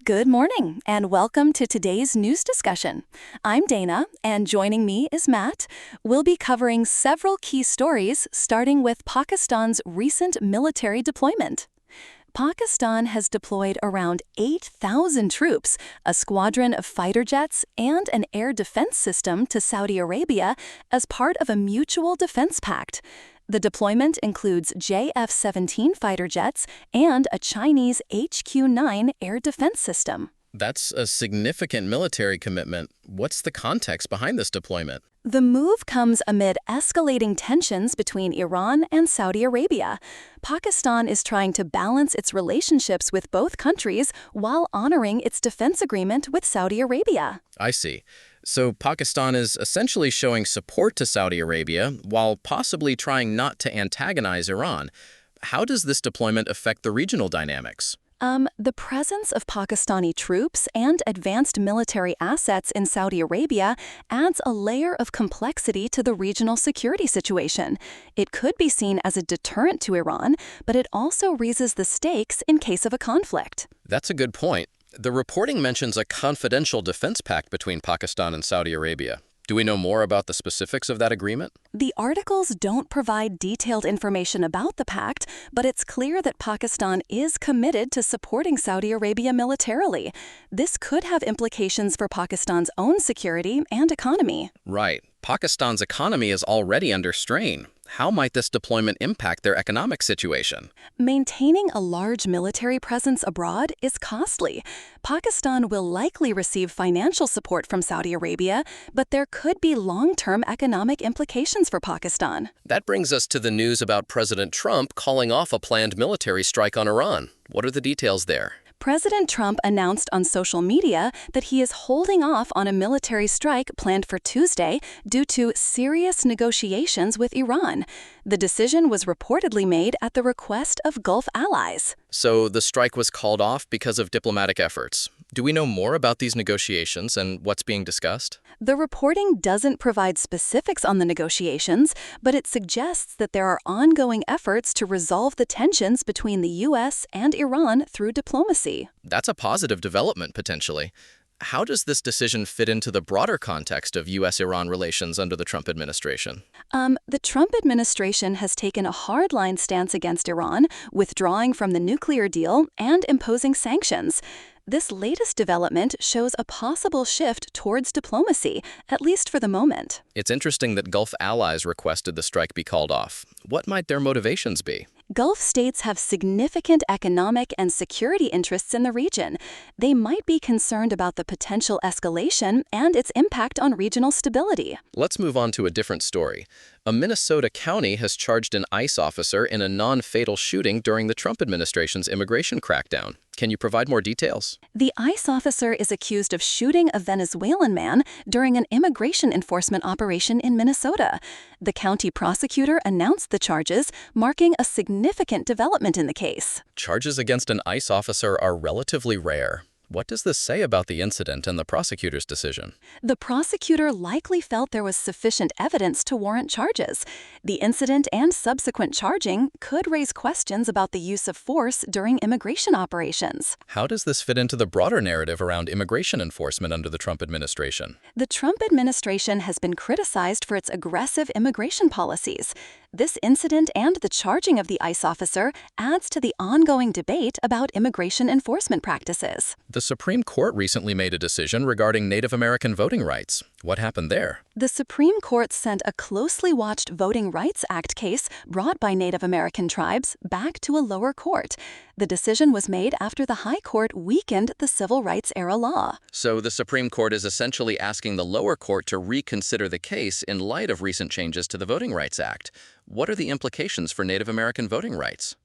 Good morning, and welcome to today's news discussion. I'm Dana, and joining me is Matt. We'll be covering several key stories, starting with Pakistan's recent military deployment. Pakistan has deployed around 8,000 troops, a squadron of fighter jets, and an air defense system to Saudi Arabia as part of a mutual defense pact. The deployment includes JF-17 fighter jets and a Chinese HQ-9 air defense system. That's a significant military commitment. What's the context behind this deployment? The move comes amid escalating tensions between Iran and Saudi Arabia. Pakistan is trying to balance its relationships with both countries while honoring its defense agreement with Saudi Arabia. I see. So Pakistan is essentially showing support to Saudi Arabia while possibly trying not to antagonize Iran. How does this deployment affect the regional dynamics? The presence of Pakistani troops and advanced military assets in Saudi Arabia adds a layer of complexity to the regional security situation. It could be seen as a deterrent to Iran, but it also raises the stakes in case of a conflict. That's a good point. The reporting mentions a confidential defense pact between Pakistan and Saudi Arabia. Do we know more about the specifics of that agreement? The articles don't provide detailed information about the pact, but it's clear that Pakistan is committed to supporting Saudi Arabia militarily. This could have implications for Pakistan's own security and economy. Right. Pakistan's economy is already under strain. How might this deployment impact their economic situation? Maintaining a large military presence abroad is costly. Pakistan will likely receive financial support from Saudi Arabia, but there could be long-term economic implications for Pakistan. That brings us to the news about President Trump calling off a planned military strike on Iran. What are the details there? President Trump announced on social media that he is holding off on a military strike planned for Tuesday due to serious negotiations with Iran. The decision was reportedly made at the request of Gulf allies. So the strike was called off because of diplomatic efforts. Do we know more about these negotiations and what's being discussed? The reporting doesn't provide specifics on the negotiations, but it suggests that there are ongoing efforts to resolve the tensions between the U.S. and Iran through diplomacy. That's a positive development, potentially. How does this decision fit into the broader context of U.S.-Iran relations under the Trump administration? The Trump administration has taken a hardline stance against Iran, withdrawing from the nuclear deal and imposing sanctions. This latest development shows a possible shift towards diplomacy, at least for the moment. It's interesting that Gulf allies requested the strike be called off. What might their motivations be? Gulf states have significant economic and security interests in the region. They might be concerned about the potential escalation and its impact on regional stability. Let's move on to a different story. A Minnesota county has charged an ICE officer in a non-fatal shooting during the Trump administration's immigration crackdown. Can you provide more details? The ICE officer is accused of shooting a Venezuelan man during an immigration enforcement operation in Minnesota. The county prosecutor announced the charges, marking a significant development in the case. Charges against an ICE officer are relatively rare. What does this say about the incident and the prosecutor's decision? The prosecutor likely felt there was sufficient evidence to warrant charges. The incident and subsequent charging could raise questions about the use of force during immigration operations. How does this fit into the broader narrative around immigration enforcement under the Trump administration? The Trump administration has been criticized for its aggressive immigration policies. This incident and the charging of the ICE officer adds to the ongoing debate about immigration enforcement practices. The Supreme Court recently made a decision regarding Native American voting rights. What happened there? The Supreme Court sent a closely watched Voting Rights Act case brought by Native American tribes back to a lower court. The decision was made after the High Court weakened the Civil Rights era law. So the Supreme Court is essentially asking the lower court to reconsider the case in light of recent changes to the Voting Rights Act. What are the implications for Native American voting rights?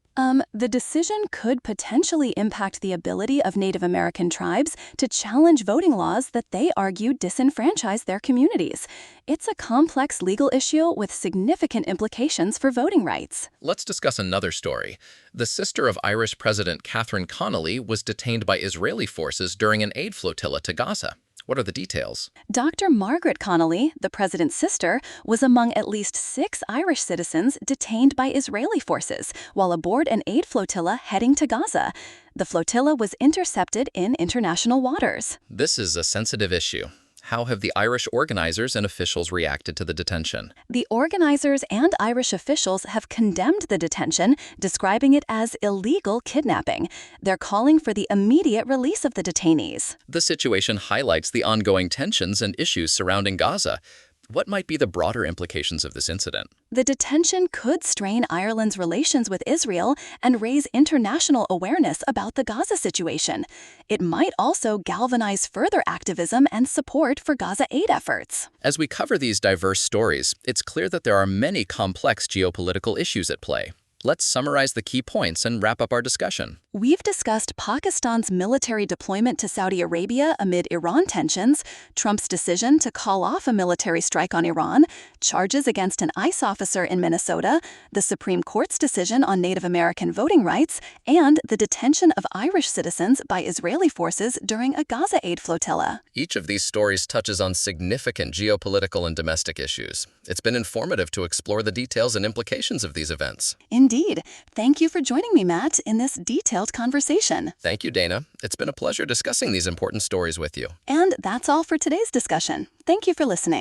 The decision could potentially impact the ability of Native American tribes to challenge voting laws that they argue disenfranchise their communities. It's a complex legal issue with significant implications for voting rights. Let's discuss another story. The sister of Irish President Catherine Connolly was detained by Israeli forces during an aid flotilla to Gaza. What are the details? Dr. Margaret Connolly, the president's sister, was among at least 6 Irish citizens detained by Israeli forces while aboard an aid flotilla heading to Gaza. The flotilla was intercepted in international waters. This is a sensitive issue. How have the Irish organizers and officials reacted to the detention? The organizers and Irish officials have condemned the detention, describing it as illegal kidnapping. They're calling for the immediate release of the detainees. The situation highlights the ongoing tensions and issues surrounding Gaza. What might be the broader implications of this incident? The detention could strain Ireland's relations with Israel and raise international awareness about the Gaza situation. It might also galvanize further activism and support for Gaza aid efforts. As we cover these diverse stories, it's clear that there are many complex geopolitical issues at play. Let's summarize the key points and wrap up our discussion. We've discussed Pakistan's military deployment to Saudi Arabia amid Iran tensions, Trump's decision to call off a military strike on Iran, charges against an ICE officer in Minnesota, the Supreme Court's decision on Native American voting rights, and the detention of Irish citizens by Israeli forces during a Gaza aid flotilla. Each of these stories touches on significant geopolitical and domestic issues. It's been informative to explore the details and implications of these events. Indeed. Thank you for joining me, Matt, in this detailed conversation. Thank you, Dana. It's been a pleasure discussing these important stories with you. And that's all for today's discussion. Thank you for listening.